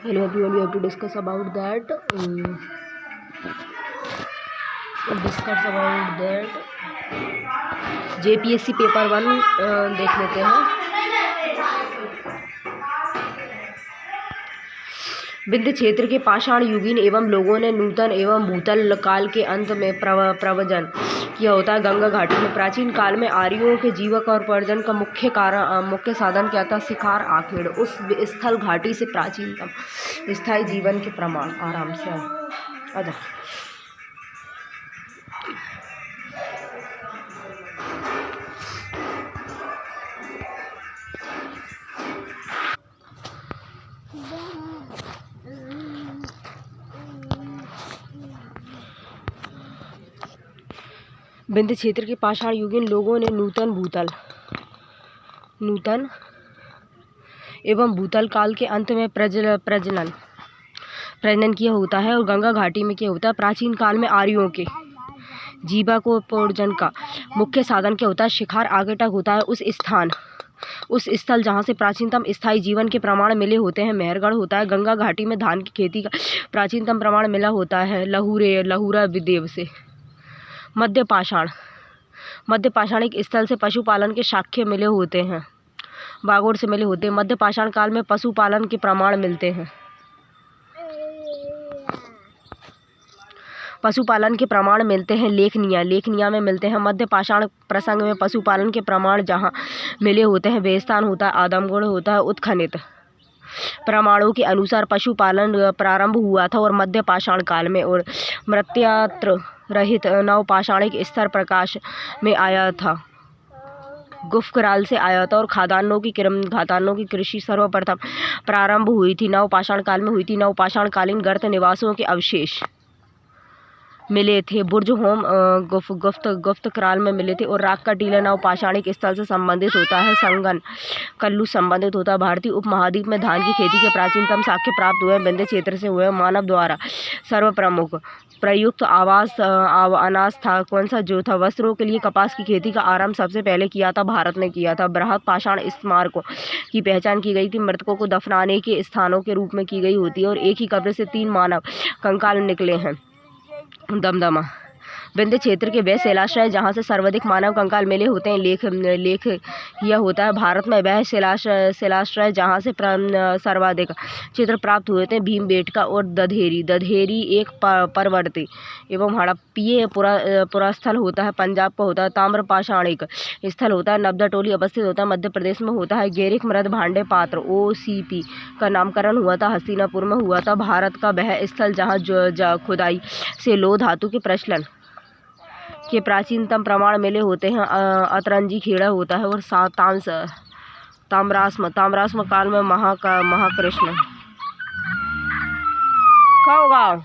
Hello everyone, we have to discuss about that. JPSC paper 1 देख लेते हैं। विंध्य क्षेत्र के पाषाण युगीन एवं लोगों ने नूतन एवं भूतल काल के अंत में प्रव्रजन किया होता है। गंगा घाटी में प्राचीन काल में आर्यों के जीवक और पर्यटन का मुख्य साधन क्या था? शिकार आखेड़। उस स्थल घाटी से प्राचीनतम स्थायी जीवन के प्रमाण। आराम से आजा। विंध्य क्षेत्र के पाषाण युगीन लोगों ने नूतन एवं भूतल काल के अंत में प्रजनन किया होता है। और गंगा घाटी में क्या होता है? प्राचीन काल में आर्यों के जीवकोपार्जन का मुख्य साधन क्या होता है? शिकार आगेटक होता है। उस स्थल जहाँ से प्राचीनतम स्थायी जीवन के प्रमाण मिले होते हैं मेहरगढ़ होता है। गंगा घाटी में धान की खेती का प्राचीनतम प्रमाण मिला होता है लहुरा विदेव से। मध्य पाषाणिक स्थल से पशुपालन के साक्ष्य मिले होते हैं, बागोड़ से मिले होते हैं। मध्य पाषाण काल में पशुपालन के प्रमाण मिलते हैं। लेखनिया में मिलते हैं। मध्य पाषाण प्रसंग में पशुपालन के प्रमाण जहाँ मिले होते हैं वे स्थान होता है आदमगढ़ होता है। उत्खनित प्रमाणों के अनुसार पशुपालन प्रारंभ हुआ था और मध्य पाषाण काल में, और मृत्यात्र रहित नवपाषाणिक स्तर प्रकाश में आया था, गुफकराल से आया था। और खादानों की कृषि सर्वप्रथम प्रारंभ हुई थी नवपाषाण काल में हुई थी। नवपाषाणकालीन गर्त निवासों के अवशेष मिले थे। बुर्ज होम गुप्त काल में मिले थे। और राग का टीला नवपाषाणिक स्थल से संबंधित होता है। संगन कल्लू संबंधित होता है। भारतीय उपमहाद्वीप में धान की खेती के प्राचीनतम साक्ष्य प्राप्त हुए विंध्य क्षेत्र से हुए। मानव द्वारा सर्वप्रमुख प्रयुक्त अनाज था कौन सा? जो था वस्त्रों के लिए कपास की खेती का आरंभ सबसे पहले किया था भारत ने किया था। बृहद पाषाण स्मारकों की पहचान की गई थी। मृतकों को दफनाने के स्थानों के रूप में की गई होती है। और एक ही कब्र से 3 मानव कंकाल निकले हैं। दमदमा विंध्य क्षेत्र के वह शिलाश्रय जहाँ से सर्वाधिक मानव कंकाल मिले होते हैं लेख यह होता है। भारत में वह शिलाश्रय जहाँ से सर्वाधिक चित्र प्राप्त हुए थे भीमबेटका और दधेरी एक परवर्ती एवं हड़प्पीय पुरास्थल होता है पंजाब का होता है। ताम्रपाषाणिक स्थल होता है नब्दा टोली अवस्थित होता है मध्य प्रदेश में होता है। गेरिक मृद भांडे पात्र OCP का नामकरण हुआ था हस्तिनापुर में हुआ था। भारत का वह स्थल जहाँ खुदाई से लोह धातु के प्रचलन के प्राचीनतम प्रमाण मिले होते हैं अतरंजी खेड़ा होता है। और ताम्राश्म काल में महाकृष्ण क्या होगा?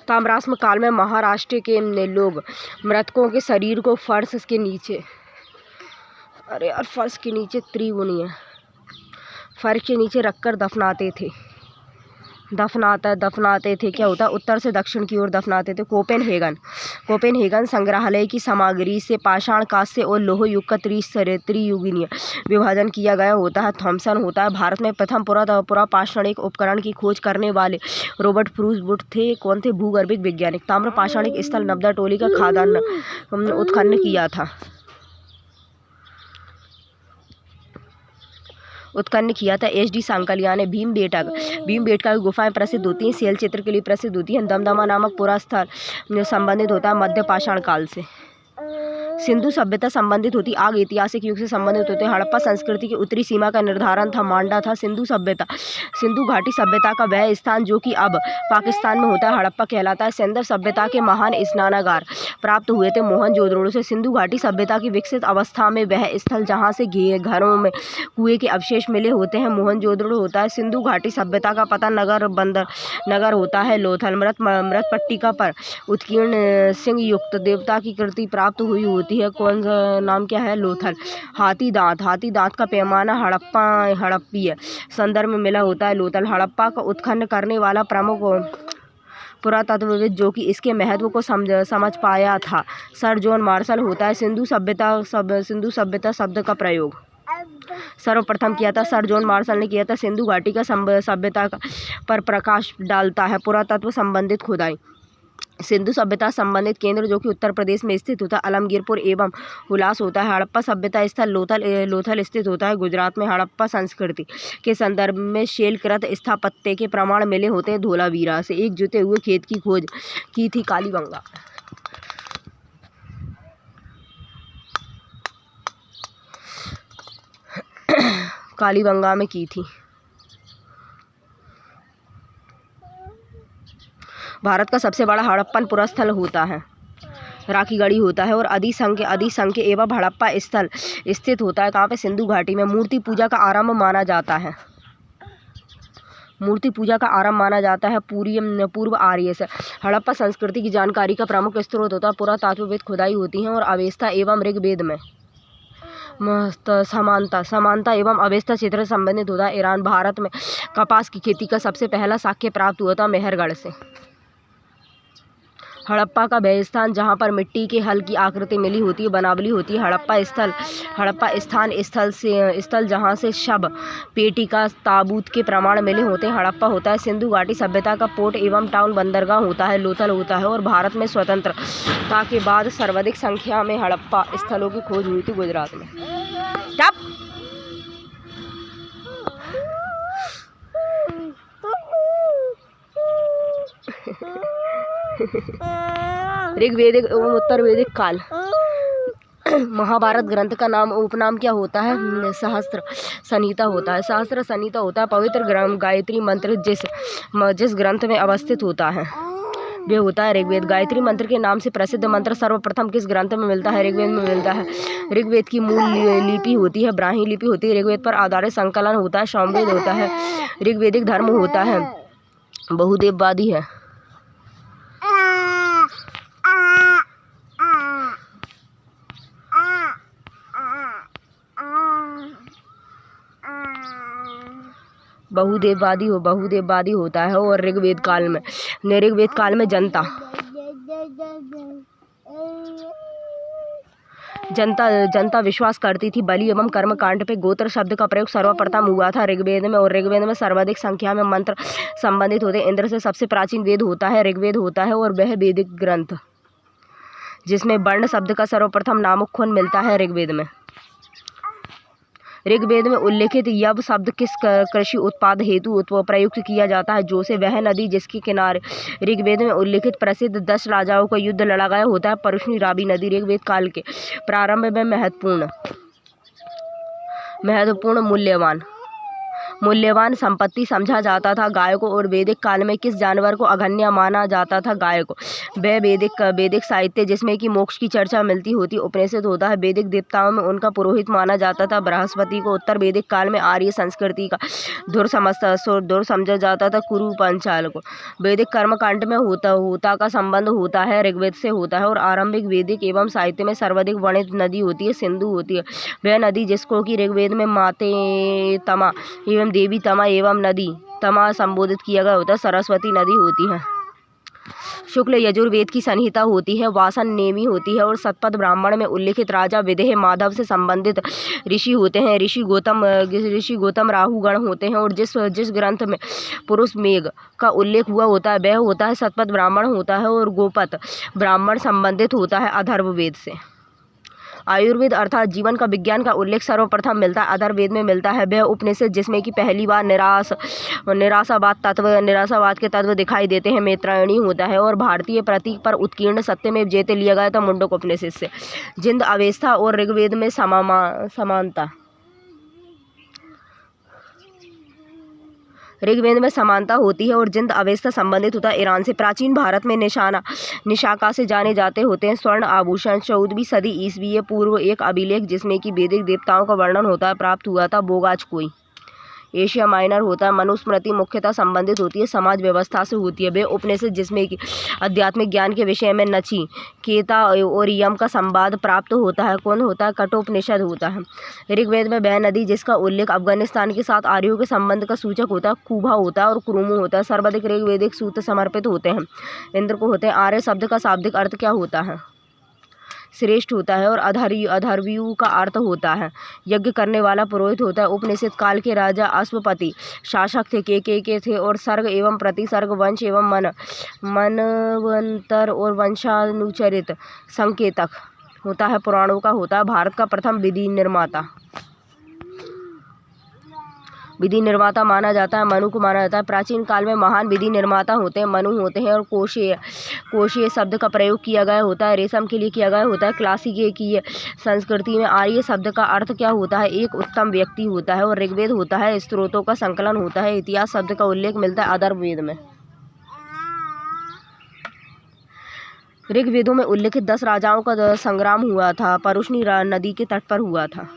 ताम्राश्म काल में महाराष्ट्र के लोग मृतकों के शरीर को फर्श के नीचे फर्श के नीचे रखकर दफनाते थे। क्या होता है? उत्तर से दक्षिण की ओर दफनाते थे। कोपेनहेगन संग्रहालय की सामग्री से पाषाण कांस्य और लोह युग का त्रियुगीय विभाजन किया गया होता है। थॉमसन होता है। भारत में प्रथम पुरापाषाणिक उपकरण की खोज करने वाले रॉबर्ट ब्रूस थे। कौन थे? भूगर्भिक वैज्ञानिक। ताम्रपाषाणिक स्थल नब्दा टोली का खादान उत्खनन किया था HD सांकलिया ने। भीमबेटका की गुफाएं प्रसिद्ध होती हैं शैल चित्र के लिए प्रसिद्ध होती हैं। दमदमा नामक पूरा स्थल संबंधित होता है मध्य पाषाण काल से। सिंधु सभ्यता संबंधित होती आग ऐतिहासिक युग से संबंधित होते। हड़प्पा संस्कृति की उत्तरी सीमा का निर्धारण था मांडा था। सिंधु सभ्यता सिंधु घाटी सभ्यता का वह स्थान जो कि अब पाकिस्तान में होता है हड़प्पा कहलाता है। सिंधु सभ्यता के महान स्नानागार प्राप्त हुए थे मोहनजोदड़ो से। सिंधु घाटी सभ्यता की विकसित अवस्था में वह स्थल जहाँ से घरों में कुएं के अवशेष मिले होते हैं मोहनजोदड़ो होता है। सिंधु घाटी सभ्यता का पता नगर बंदर नगर होता है लोथल। मृत पट्टिका पर उत्कीर्ण सिंह युक्त देवता की कृति प्राप्त हुई होती है। कौन सा नाम क्या है? लोथल। हाथी दांत का पैमाना हड़प्पीय संदर्भ में मिला होता है लोथल। हड़प्पा का उत्खनन करने वाला प्रमुख पुरातत्वविद जो कि इसके महत्व को समझ पाया था सर जॉन मार्शल होता है। सिंधु सभ्यता शब्द का प्रयोग सर्वप्रथम किया था सर जॉन मार्शल ने किया था। सिंधु घाटी का सभ्यता पर प्रकाश डालता है पुरातत्व संबंधित खुदाई। सिंधु सभ्यता संबंधित केंद्र जो कि उत्तर प्रदेश में स्थित होता है आलमगीरपुर एवं हुलास होता है। हड़प्पा सभ्यता स्थल लोथल स्थित होता है गुजरात में। हड़प्पा संस्कृति के संदर्भ में शैलकृत स्थापत्य के प्रमाण मिले होते हैं धोलावीरा से। एक जुते हुए खेत की खोज की थी कालीबंगा। कालीबंगा में की थी। भारत का सबसे बड़ा हड़प्पन पुरास्थल होता है राखीगढ़ी होता है और अधिसंख्य एवं हड़प्पा स्थल स्थित होता है। कहाँ पे? सिंधु घाटी में। मूर्ति पूजा का आरंभ माना जाता है पूर्व आर्य से। हड़प्पा संस्कृति की जानकारी का प्रमुख स्रोत होता है पुरातात्वविद खुदाई होती हैं और अवेस्ता एवं ऋग्वेद में समानता एवं अवेस्ता क्षेत्र से संबंधित होता है। ईरान भारत में कपास की खेती का सबसे पहला साक्ष्य प्राप्त हुआ था मेहरगढ़ से। हड़प्पा का वह स्थान जहाँ पर मिट्टी के हल की आकृति मिली होती है बनावली होती है। हड़प्पा स्थल जहाँ से शव पेटी का ताबूत के प्रमाण मिले होते हैं हड़प्पा होता है। सिंधु घाटी सभ्यता का पोर्ट एवं टाउन बंदरगाह होता है लोथल होता है और भारत में स्वतंत्रता के बाद सर्वाधिक संख्या में हड़प्पा स्थलों की खोज हुई थी गुजरात में। ऋग्वेदिक एवं उत्तर वैदिक काल। महाभारत ग्रंथ का उपनाम क्या होता है? सहस्त्र संहिता होता है। सहस्त्र संहिता होता है पवित्र गायत्री मंत्र जिस ग्रंथ में अवस्थित होता है वे होता है ऋग्वेद। गायत्री मंत्र के नाम से प्रसिद्ध मंत्र सर्वप्रथम किस ग्रंथ में मिलता है? ऋग्वेद में मिलता है। ऋग्वेद की मूल लिपि होती है ब्राह्मी लिपि होती है। ऋग्वेद पर आधारित संकलन होता है सामवेद होता है। ऋग्वेदिक धर्म होता है बहुदेववादी है। बहुदेववादी होता है। और ऋग्वेद काल में जनता विश्वास करती थी बलि एवं कर्म कांड पे गोत्र शब्द का प्रयोग सर्वप्रथम हुआ था ऋग्वेद में। और ऋग्वेद में सर्वाधिक संख्या में मंत्र संबंधित होते हैं। इंद्र से सबसे प्राचीन वेद होता है ऋग्वेद होता है और वह वैदिक ग्रंथ जिसमें वर्ण शब्द का सर्वप्रथम नामोल्लेख मिलता है ऋग्वेद में। ऋग्वेद में उल्लेखित यव शब्द किस कृषि उत्पाद हेतु प्रयुक्त किया जाता है? जो से वह नदी जिसके किनारे ऋग्वेद में उल्लेखित प्रसिद्ध 10 राजाओं का युद्ध लड़ा गया होता है परुष्णी रावी नदी। ऋग्वेद काल के प्रारंभ में महत्वपूर्ण मूल्यवान संपत्ति समझा जाता था गाय को। और वैदिक काल में किस जानवर को अघन्य माना जाता था? गाय को। वह वैदिक साहित्य जिसमें कि मोक्ष की चर्चा मिलती होती उपनिषद होता है। वैदिक देवताओं में उनका पुरोहित माना जाता था बृहस्पति को। उत्तर वैदिक काल में आर्य संस्कृति का धुर समझा जाता था कुरु पंचाल को। वैदिक कर्मकांड में होता का संबंध होता है ऋग्वेद से होता है। और आरंभिक वैदिक एवं साहित्य में सर्वाधिक वर्णित नदी होती है सिंधु होती है। वह नदी जिसको कि ऋग्वेद में माते तमा एवं देवी तमा एवं नदी तमा संबोधित किया गया होता है सरस्वती नदी होती है। शुक्ल यजुर्वेद की संहिता होती है वासन नेमी होती है। और शतपथ ब्राह्मण में उल्लेखित राजा विदेह माधव से संबंधित ऋषि होते हैं। ऋषि गौतम राहुगण होते हैं। और जिस ग्रंथ में पुरुष मेघ का उल्लेख हुआ होता है वह होता है शतपथ ब्राह्मण होता है। और गोपत ब्राह्मण संबंधित होता है अथर्ववेद से। आयुर्वेद अर्थात जीवन का विज्ञान का उल्लेख सर्वप्रथम मिलता है अथर्ववेद में मिलता है। वह उपनिषद जिसमें कि पहली बार निराशावाद के तत्व दिखाई देते हैं मैत्रायणी होता है। और भारतीय प्रतीक पर उत्कीर्ण सत्यमेव जयते लिया गया था मुंडक उपनिषद से। जिंद अवेस्ता और ऋग्वेद में समानता, ऋग्वेद में समानता होती है और जिंद अवेस्ता संबंधित होता है ईरान से। प्राचीन भारत में निशाका से जाने जाते होते हैं स्वर्ण आभूषण। 14वीं सदी ईसवी पूर्व एक अभिलेख जिसमें कि वैदिक देवताओं का वर्णन होता है प्राप्त हुआ था। बोगाज कोई एशिया माइनर होता है। मनुस्मृति मुख्यतः संबंधित होती है समाज व्यवस्था से होती है। वे उपनिषद जिसमें कि आध्यात्मिक ज्ञान के विषय में नचिकेता और यम का संवाद प्राप्त होता है। कौन होता है? कठोपनिषद होता है। ऋग्वेद में वह नदी जिसका उल्लेख अफगानिस्तान के साथ आर्यों के संबंध का सूचक होता है कुभा होता है और कुरुमु होता है। सर्वाधिक ऋग्वेदिक सूत्र समर्पित होते हैं इंद्र को होते हैं। आर्य शब्द का शाब्दिक अर्थ क्या होता है? श्रेष्ठ होता है। और अधर्व्यू का अर्थ होता है यज्ञ करने वाला पुरोहित होता है। उपनिषद काल के राजा अश्वपति शासक थे के थे। और सर्ग एवं प्रतिसर्ग वंश एवं मनवंतर और वंशानुचरित संकेतक होता है पुराणों का होता है। भारत का प्रथम विधि निर्माता माना जाता है मनु को माना जाता है। प्राचीन काल में महान विधि निर्माता होते हैं मनु होते हैं। और कोशीय शब्द का प्रयोग किया गया होता है रेशम के लिए किया गया होता है। क्लासिकी संस्कृति में आर्य शब्द का अर्थ क्या होता है? एक उत्तम व्यक्ति होता है। और ऋग्वेद होता है स्त्रोतों का संकलन होता है। इतिहास शब्द का उल्लेख मिलता है अथर्ववेद में। ऋग्वेदों में उल्लिखित 10 राजाओं का संग्राम हुआ था परुष्णी नदी के तट पर हुआ था।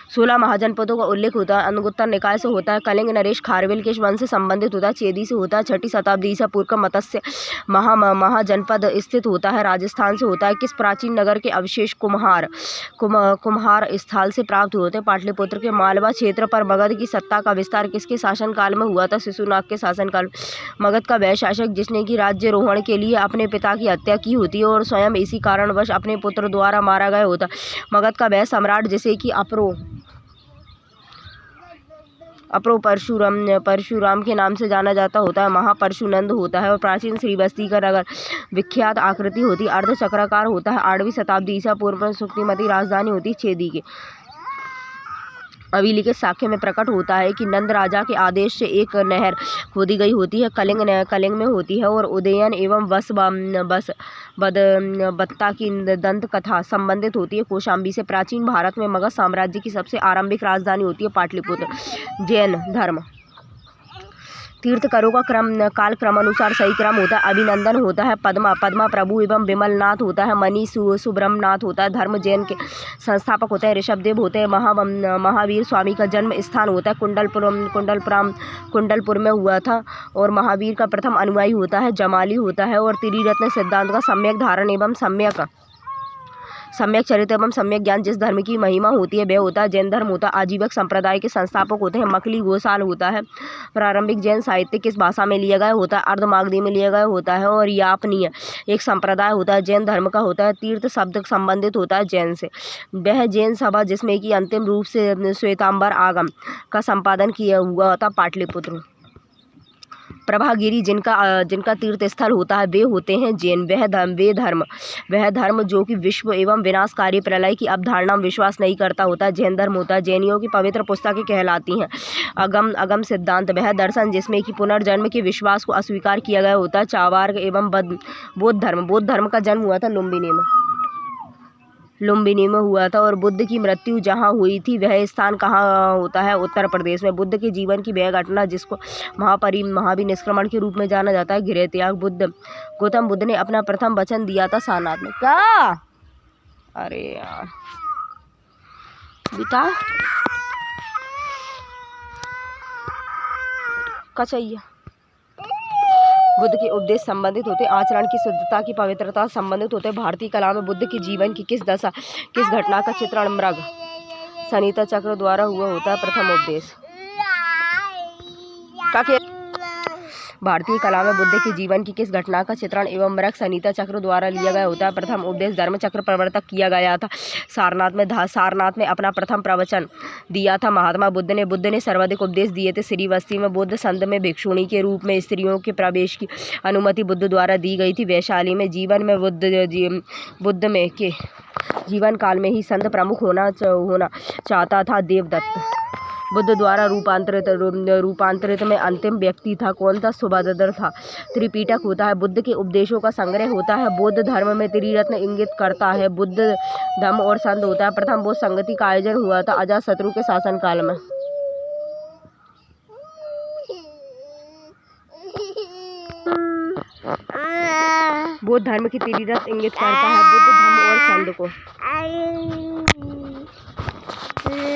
16 महाजनपदों का उल्लेख होता है अनुगुत्तर निकाय से होता है। कलिंग नरेश खारवेल के वंश से संबंधित होता है। चेदी से होता है। 6ठी शताब्दी ईसा पूर्व का मत्स्य महाजनपद स्थित होता है राजस्थान से होता है। किस प्राचीन नगर के अवशेष कुम्हार स्थल से प्राप्त होते हैं? पाटलिपुत्र के। मालवा क्षेत्र पर मगध की सत्ता का विस्तार किसके शासनकाल में हुआ था? शिशुनाग के शासनकाल। मगध का वह शासक जिसने कि राज्यरोहण के लिए अपने पिता की हत्या की होती है और स्वयं इसी कारणवश अपने पुत्र द्वारा मारा गया होता। मगध का वह सम्राट जिसे कि अपरो परशुराम के नाम से जाना जाता होता है महापरशुनंद होता है। और प्राचीन श्रीवस्ती का नगर विख्यात आकृति होती है अर्धचक्राकार होता है। 8वीं शताब्दी ईसा पूर्व में शुक्तिमती राजधानी होती है छेदी की। अभिलेख साक्ष्य में प्रकट होता है कि नंद राजा के आदेश से एक नहर खोदी गई होती है कलिंग में होती है। और उदयन एवं बत्ता की दंत कथा संबंधित होती है कौशाम्बी से। प्राचीन भारत में मगध साम्राज्य की सबसे आरंभिक राजधानी होती है पाटलिपुत्र। जैन धर्म तीर्थकरों का काल क्रमानुसार सही क्रम होता है। अभिनंदन होता है पद्मा प्रभु एवं विमलनाथ होता है। मणि सुब्रह्मनाथ होता है। धर्म जैन के संस्थापक होते हैं ऋषभदेव होते हैं। महावीर स्वामी का जन्म स्थान होता है कुंडलपुर में हुआ था। और महावीर का प्रथम अनुयायी होता है जमाली होता है। और त्रिरत्न सिद्धांत का सम्यक धारण एवं सम्यक चरित्र एवं सम्यक ज्ञान जिस धर्म की महिमा होती है वह होता है जैन धर्म होता है। आजीवक संप्रदाय के संस्थापक होते हैं मकली गोसाल होता है। प्रारंभिक जैन साहित्य किस भाषा में लिया गया होता है? अर्धमागधी में लिया गया होता है। और यापनीय एक संप्रदाय होता है जैन धर्म का होता है। तीर्थ शब्द संबंधित होता है जैन से। वह जैन सभा जिसमें कि अंतिम रूप से श्वेतांबर आगम का संपादन किया हुआ था पाटलिपुत्र। प्रभागिरी जिनका तीर्थ स्थल होता है वे होते हैं जैन। वह धर्म जो कि विश्व एवं विनाशकारी प्रलय की अवधारणा में विश्वास नहीं करता होता है जैन धर्म होता है। जैनियों की पवित्र पुस्तकें कहलाती हैं अगम सिद्धांत। वह दर्शन जिसमें कि पुनर्जन्म के विश्वास को अस्वीकार किया गया होता है चार्वाक एवं बौद्ध धर्म का जन्म हुआ था लुम्बिनी में हुआ था। और बुद्ध की मृत्यु जहाँ हुई थी वह स्थान कहाँ होता है? उत्तर प्रदेश में। बुद्ध के जीवन की वह घटना जिसको महाविनिष्क्रमण के रूप में जाना जाता है गृह त्याग। गौतम बुद्ध ने अपना प्रथम वचन दिया था सारनाथ में। क्या? अरे यार बेटा क्या चाहिए? बुद्ध के उपदेश संबंधित होते आचरण की शुद्धता की पवित्रता संबंधित होते। भारतीय कला में बुद्ध की जीवन की किस घटना का चित्रण मृग सनीता चक्र द्वारा हुआ होता है प्रथम उपदेश? भारतीय कला में बुद्ध के जीवन की किस घटना का चित्रण एवं मृग संहिता चक्र द्वारा लिया गया होता है? प्रथम उपदेश धर्म चक्र प्रवर्तक किया गया था। सारनाथ में अपना प्रथम प्रवचन दिया था महात्मा बुद्ध ने सर्वाधिक उपदेश दिए थे। श्रीवस्ती में बुद्ध संत में भिक्षुणी के रूप में स्त्रियों के प्रवेश की अनुमति बुद्ध द्वारा दी गई थी। वैशाली में बुद्ध में के जीवन काल में ही संत प्रमुख होना चाहता था। देवदत्त बुद्ध द्वारा रूपांतरित में अंतिम व्यक्ति था। कौन था? सुभद्र था। त्रिपिटक होता है बुद्ध के उपदेशों का संग्रह होता है। बौद्ध धर्म में त्रिरत्न इंगित करता है। बुद्ध धम्म और संत होता है। प्रथम बौद्ध संगति का आयोजन हुआ था अजातशत्रु के शासनकाल में। बौद्ध धर्म की त्रिरत्न इंगित करता है बुद्ध धम्म और संत को।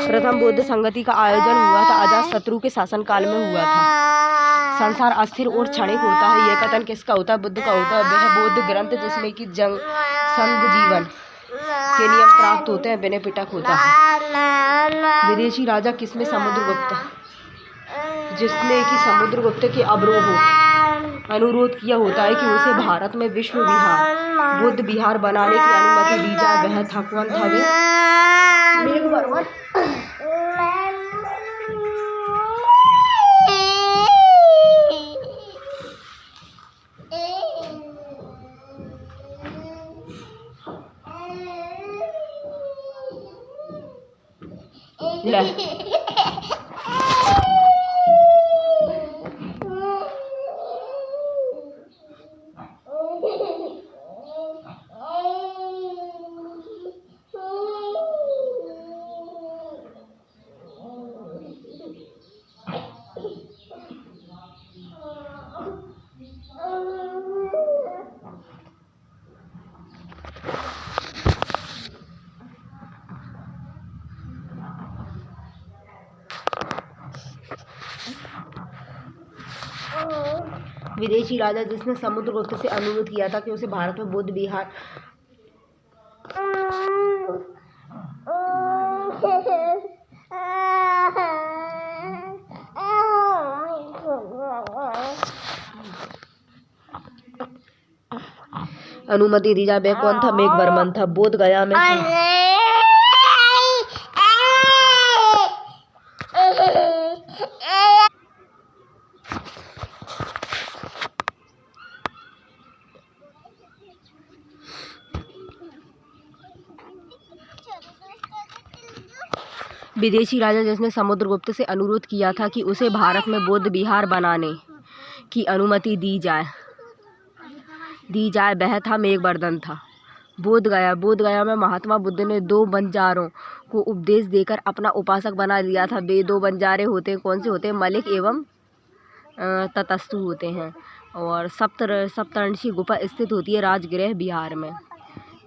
प्रथम बौद्ध संगति का आयोजन हुआ था अजातशत्रु के शासनकाल में हुआ था। संसार अस्थिर और क्षणिक होता है, यह कथन किसका होता है? बुद्ध का होता है। वह बौद्ध ग्रंथ जिसमें कि संघ जीवन के नियम प्राप्त होते हैं विनय पिटक होता है। विदेशी राजा किसमें? समुद्रगुप्त, जिसने कि समुद्रगुप्त के अवरोह अनुरोध किया होता है कि उसे भारत में विश्व विहार बुद्ध विहार बनाने की अनुमति दी जाए। वह था कौन था? विदेशी राजा जिसने समुद्रगुप्त से अनुरोध किया था कि उसे भारत में बुद्ध विहार अनुमति दी जाए। वह कौन था? मेघवर्मन था। बोध गया में विदेशी राजा जिसने समुद्रगुप्त से अनुरोध किया था कि उसे भारत में बौद्ध विहार बनाने की अनुमति दी जाए वह था मेघवर्मन था। बोध गया में महात्मा बुद्ध ने 2 बंजारों को उपदेश देकर अपना उपासक बना लिया था। वे 2 बंजारे होते हैं, कौन से होते हैं? मलिक एवं ततस्तु होते हैं। और सप्तऋषि गुफा स्थित होती है राजगृह बिहार में।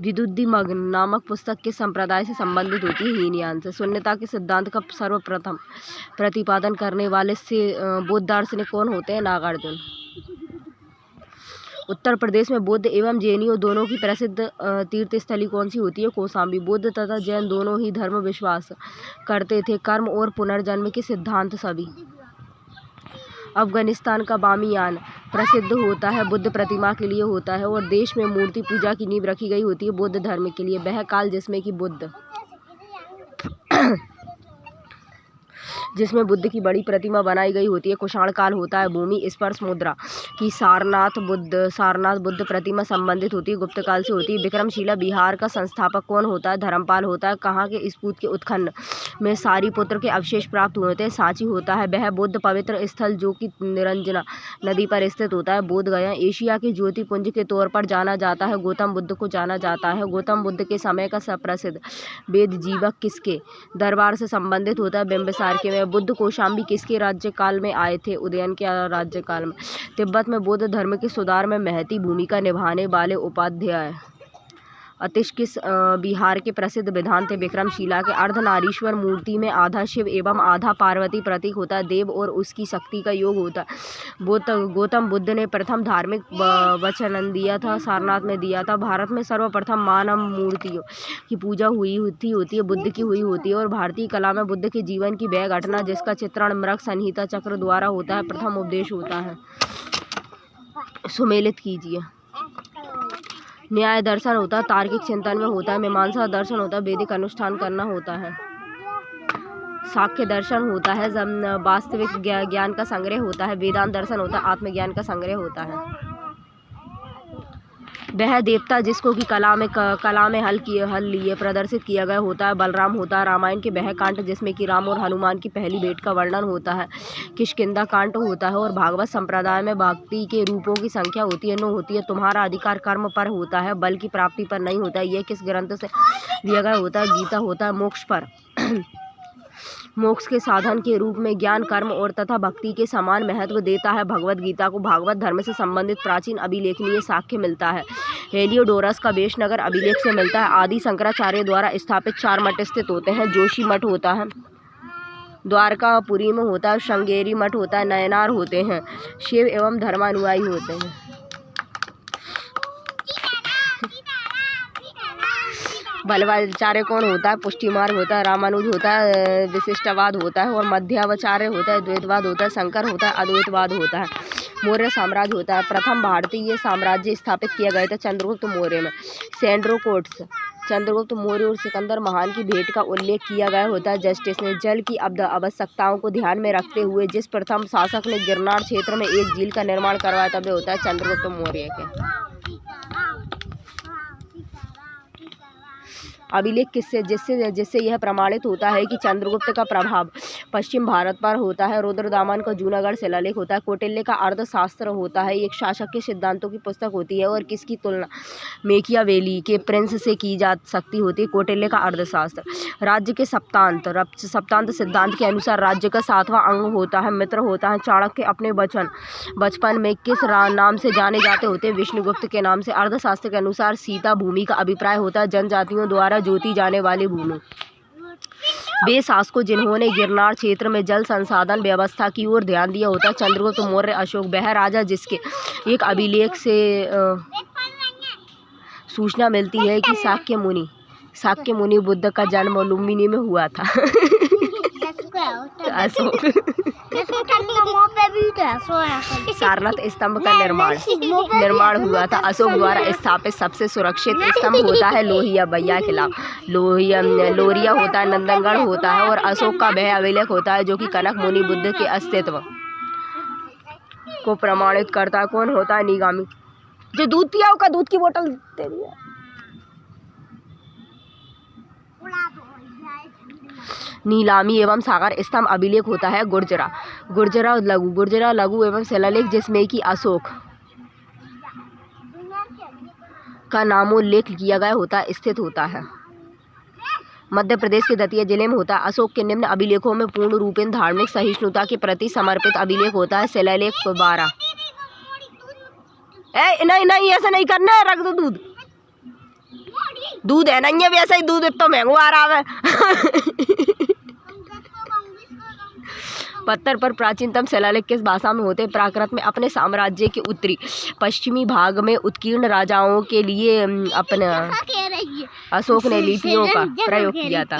विदुद्धिमग्न नामक पुस्तक किस संप्रदाय से संबंधित होती है? हीनयान से। शून्यता के सिद्धांत का सर्वप्रथम प्रतिपादन करने वाले से बौद्ध दार्शनिक कौन होते हैं? नागार्जुन। उत्तर प्रदेश में बौद्ध एवं जैनियों दोनों की प्रसिद्ध तीर्थस्थली कौन सी होती है? कौशाम्बी। बौद्ध तथा जैन दोनों ही धर्म विश्वास करते थे कर्म और पुनर्जन्म के सिद्धांत सभी। अफगानिस्तान का बामियान प्रसिद्ध होता है बुद्ध प्रतिमा के लिए होता है और देश में मूर्ति पूजा की नींव रखी गई होती है बौद्ध धर्म के लिए। वह काल जिसमें बुद्ध की बड़ी प्रतिमा बनाई गई होती है कुषाण काल होता है। भूमि स्पर्श मुद्रा की सारनाथ बुद्ध प्रतिमा संबंधित होती है गुप्त काल से होती है। विक्रमशिला बिहार का संस्थापक कौन होता है? धर्मपाल होता है। कहाँ के स्फूत के उत्खनन में सारीपुत्र के अवशेष प्राप्त हुए थे? सांची होता है। वह बौद्ध पवित्र स्थल जो कि निरंजना नदी पर स्थित होता है बोध गया। एशिया के ज्योतिपुंज के तौर पर जाना जाता है गौतम बुद्ध को जाना जाता है। गौतम बुद्ध के समय का प्रसिद्ध वेद जीवक किसके दरबार से संबंधित होता है? बिंबिसार के। में बुद्ध कौशाम्बी किसके राज्यकाल में आए थे? उदयन के राज्यकाल में। तिब्बत में बौद्ध धर्म के सुधार में महती भूमिका निभाने वाले उपाध्याय अतिश किस बिहार के प्रसिद्ध विद्वान थे? विक्रमशिला के। अर्धनारीश्वर मूर्ति में आधा शिव एवं आधा पार्वती प्रतीक होता है। देव और उसकी शक्ति का योग होता है। गौतम बुद्ध ने प्रथम धार्मिक वचन दिया था सारनाथ में दिया था। भारत में सर्वप्रथम मानव मूर्तियों की पूजा हुई होती है बुद्ध की हुई होती है। और भारतीय कला में बुद्ध के जीवन की वह घटना जिसका चित्रण मृग संहिता चक्र द्वारा होता है प्रथम उपदेश होता है। सुमेलित कीजिए। न्याय दर्शन होता है, तार्किक चिंतन में होता है। मीमांसा दर्शन होता है, वैदिक अनुष्ठान करना होता है। सांख्य दर्शन होता है, वास्तविक ज्ञान का संग्रह होता है। वेदांत दर्शन होता है, आत्मज्ञान का संग्रह होता है। वह देवता जिसको कि कला में हल लिए प्रदर्शित किया गया होता है बलराम होता है। रामायण के वह कांड जिसमें कि राम और हनुमान की पहली भेंट का वर्णन होता है किष्किंधा कांड होता है। और भागवत संप्रदाय में भक्ति के रूपों की संख्या होती है 9 होती है। तुम्हारा अधिकार कर्म पर होता है, बल की प्राप्ति पर नहीं होता है। यह किस ग्रंथ से लिया गया होता है? गीता होता है। मोक्ष पर मोक्ष के साधन के रूप में ज्ञान, कर्म और तथा भक्ति के समान महत्व देता है भगवत गीता को। भागवत धर्म से संबंधित प्राचीन अभिलेखनीय साक्ष्य मिलता है। हेलियोडोरस का वेशनगर अभिलेख से मिलता है। आदि शंकराचार्य द्वारा स्थापित 4 मठ स्थित होते हैं। जोशी मठ होता है, द्वारकापुरी में होता है, श्रृंगेरी मठ होता है, नयनार होते हैं, शिव एवं धर्मानुयायी होते हैं। वल्लभाचार्य कौन होता है? पुष्टि मार्ग होता है। रामानुज होता है, विशिष्टवाद होता है। और मध्वाचार्य होता है, द्वैतवाद होता है। शंकर होता है, अद्वैतवाद होता है। मौर्य साम्राज्य होता है। प्रथम भारतीय साम्राज्य स्थापित किया गया था चंद्रगुप्त मौर्य में। सैंड्रोकोट्स चंद्रगुप्त मौर्य और सिकंदर महान की भेंट का उल्लेख किया गया होता है। जस्टिस ने जल की आवश्यकताओं को ध्यान में रखते हुए जिस प्रथम शासक ने गिरनार क्षेत्र में एक झील का निर्माण करवाया था वह होता है चंद्रगुप्त मौर्य के। अभिलेख किससे जिससे यह प्रमाणित होता है कि चंद्रगुप्त का प्रभाव पश्चिम भारत पर होता है। रुद्रदामन का जूनागढ़ शिलालेख होता है। कौटिल्य का अर्थशास्त्र होता है, एक शासक के सिद्धांतों की पुस्तक होती है। और किसकी तुलना मेकियावेली के प्रिंस से की जा सकती होती है? कौटिल्य का अर्थशास्त्र। राज्य के सप्तांत सिद्धांत के अनुसार राज्य का 7वां अंग होता है मित्र होता है। चाणक्य अपने बचपन में किस नाम से जाने जाते होते? विष्णुगुप्त के नाम से। अर्थशास्त्र के अनुसार सीता भूमि का अभिप्राय होता है जनजातियों द्वारा जोती जाने वाली भूमि। वे शासकों जिन्होंने गिरनार क्षेत्र में जल संसाधन व्यवस्था की ओर ध्यान दिया होता है चंद्रगुप्त मौर्य। अशोक वह राजा जिसके एक अभिलेख से सूचना मिलती है कि शाक्य मुनि बुद्ध का जन्म लुम्बिनी में हुआ था। अशोक। सारनाथ स्तंभ का निर्माण हुआ था अशोक द्वारा स्थापित। सबसे सुरक्षित स्तंभ होता है लोहिया बैया किला। लोरिया होता है, नंदनगढ़ होता है। और अशोक का वह अभिलेख होता है जो कि कनक मुनि बुद्ध के अस्तित्व को प्रमाणित करता है। कौन होता है? निगामी। जो दूध पिया का दूध की बोतल दे दिया। नीलामी एवं सागर स्तंभ अभिलेख होता है गुर्जरा लघु एवं शिलालेख जिसमें कि अशोक का नामोल्लेख किया गया होता है स्थित होता है। मध्य प्रदेश के दतिया जिले में होता है। अशोक के निम्न अभिलेखों में पूर्ण रूपेण धार्मिक सहिष्णुता के प्रति समर्पित अभिलेख होता है। शिलालेख 12। नहीं ऐसा नहीं करना है, रख दो दूध है नहीं है वैसा ही दूध तो महंगा आ रहा है। पत्थर पर प्राचीनतम शिलालेख किस भाषा में होते? प्राकृत में। अपने साम्राज्य के उत्तरी पश्चिमी भाग में उत्कीर्ण राजाओं के लिए अपने अशोक ने लिपियों का प्रयोग किया था।